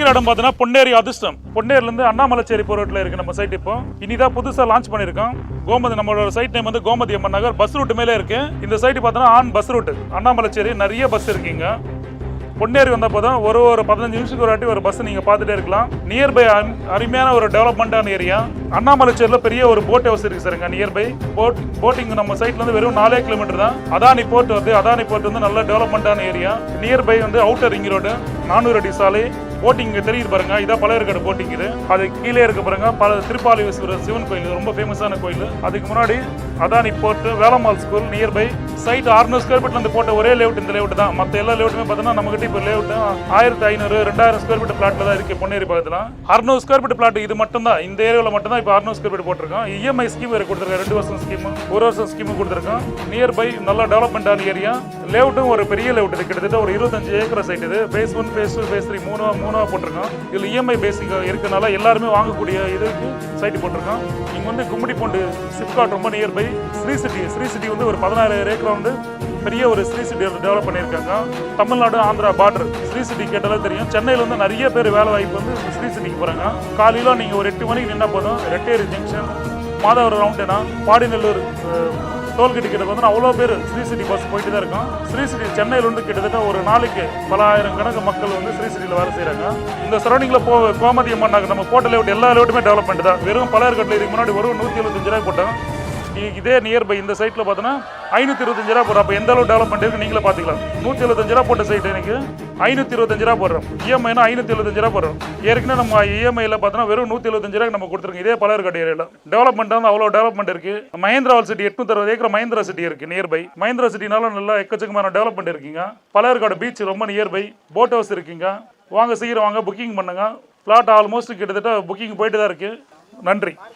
நிற்கிற இடம் பார்த்தீங்கன்னா பொன்னேரி அதிர்ஷ்டம். பொன்னேரிலேருந்து அண்ணாமலைச்சேரி போகிற ரோட்டில் இருக்குது நம்ம சைட். இப்போ இனிதான் புதுசாக லான்ச் பண்ணியிருக்கோம். கோமதி, நம்மளோட சைட் நேம் வந்து கோமதி அம்மன் நகர். பஸ் ரூட் மேலே இருக்கு. இந்த சைட்டு பார்த்தோன்னா ஆன் பஸ் ரூட். அண்ணாமலைச்சேரி நிறைய பஸ் இருக்குங்க. பொன்னேரி வந்தால் போதும் ஒரு 15 நிமிஷத்துக்கு ஒரு வாட்டி ஒரு பஸ் நீங்கள் பார்த்துட்டே இருக்கலாம். நியர்பை அருமையான ஒரு டெவலப்மெண்ட்டான ஏரியா. அண்ணாமலைச்சேரியில் பெரிய ஒரு போட் ஹவுஸ் இருக்குது சார். இங்கே நியர்பை போட்டிங் நம்ம சைட்லேருந்து வெறும் 4 கிலோமீட்டர் தான். அதானி போர்ட் வந்து நல்ல டெவலப்மெண்ட்டான ஏரியா. நியர்பை வந்து அவுட்டர் ரிங் ரோடு, 400 அடி சாலை. போட்டிங் தெரியுது பாருங்க, இதான் பழையர்காடு போட்டிங். இது அது கீழே இருக்க பாருங்க திருப்பாலிவீஸ்வரர் சிவன் கோயில், ரொம்ப ஃபேமஸான கோயில். அதுக்கு முன்னாடி Adani port, Velammal school nearby. Site 600 square ஃபீட்ல இருந்து போட்ட ஒரே லேஅவுட் இந்த லேஅவுட் தான். மற்ற எல்லா லேஅவுட்டுமே பார்த்தீங்கன்னா நம்மகிட்ட இப்போ லேஅவுட் 1500 2000 ஸ்கொயர் ஃபீட் பிளாட்ல தான் இருக்கு. பொன்னேரி பக்கத்தில் 600 ஸ்கொயர் ஃபீட் பிளாட் இது மட்டும் தான். இந்த ஏரியாவில் மட்டும் தான் இப்போ 600 ஸ்கொயர் ஃபீட் போட்டிருக்கோம். இஎம்ஐ ஸ்கீம் வேறு கொடுத்துருக்கோம். 2 வருஷம் ஸ்கீம், 1 வருஷம் ஸ்கீம் கொடுத்துருக்கோம். நியர்பை நல்ல டெவலப்மெண்டான ஏரியா. லேஅவுட்டும் ஒரு பெரிய லேஅவுட். இது கிட்டத்தட்ட ஒரு 25 ஏக்கர் சைட். இது phase 1 phase 2 phase 3 மூணா போட்டிருக்கோம். இதில் இஎம்ஐ பேசிக் இருக்கனால எல்லாருமே வாங்கக்கூடிய இதுக்கு சைட்டு போட்டிருக்கோம். இங்கே வந்து கும்மிடிப்பூண்டு சிப்காட் ரொம்ப நியர்பை. ஸ்ரீ சிட்டி வந்து ஒரு 16,000 ஏக்கர் வந்து பெரிய ஒரு ஸ்ரீ சிட்டி டெவலப் பண்ணியிருக்காங்க. தமிழ்நாடு ஆந்திரா பார்டர். ஸ்ரீ சிட்டி கேட்டாலே தெரியும். சென்னையில் வந்து நிறைய பேர் வேலை வாய்ப்பு வந்து ஸ்ரீ சிட்டிக்கு போகிறாங்க. காலையில் நீங்கள் ஒரு 8 மணிக்கு நின்னா போதும். ரெட்டேரி ஜங்ஷன், மாதவரம் ரவுண்டனா, பாடிநல்லூர் டோல்கேட் கிட்ட வந்து அவ்வளோ பேர் ஸ்ரீ சிட்டி பஸ் போயிட்டு தான் இருக்கும். ஸ்ரீ சிட்டி சென்னையில் வந்து கிட்டத்தட்ட ஒரு நாளைக்கு பல ஆயிரம் கணக்கு மக்கள் வந்து ஸ்ரீ சிட்டியில் வேலை செய்கிறாங்க. இந்த சரௌண்டிங்கில் கோமதி அம்மன் நகர் நம்ம போட்ட லேஅவுட் எல்லா லேஅவுட்டுமே டெவலப்மெண்ட் தான். வெறும் பழையர்காட்டில் இதுக்கு முன்னாடி ஒரு 175 ரூபாய் போட்டோம். இதே நியர்பை இந்த சைட்டில் பார்த்தோன்னா 525 ரூபா போடுறோம். அப்போ எந்த அளவு டெவலப்மெண்ட் இருக்குது நீங்களே பார்த்துக்கலாம். 175 ரூபா போட்ட சைட்டு எனக்கு 525 ரூபா போடுறோம். இஎம்ஐனா 575 ரூபா போடுறோம். ஏற்கனவே நம்ம இஎம்ஐயில் பார்த்தோன்னா வெறும் 175 ரூபாய்க்கு நம்ம கொடுத்துருக்கோம். இதே பழையர்காடு ஏரியாவில் டெவலப்மெண்ட் வந்து அவ்வளோ டெவலப்மெண்ட் இருக்குது. மஹேந்திராவால் சிட்டி 860 ஏக்கர் மஹேந்திரா சிட்டி இருக்குது நியர்பை. மஹேந்திரா சிட்டினால நல்லா எக்கச்சக்கமான டெவலப்மெண்ட் இருக்குங்க. பழையர்காடு பீச் ரொம்ப நியர்பை. போட் ஹவுஸ் இருக்குங்க. வாங்க, சீக்கிரம் வாங்க, புக்கிங் பண்ணுங்க. பிளாட் ஆல்மோஸ்ட் கிட்டத்தட்ட புக்கிங் போயிட்டு தான் இருக்குது. நன்றி.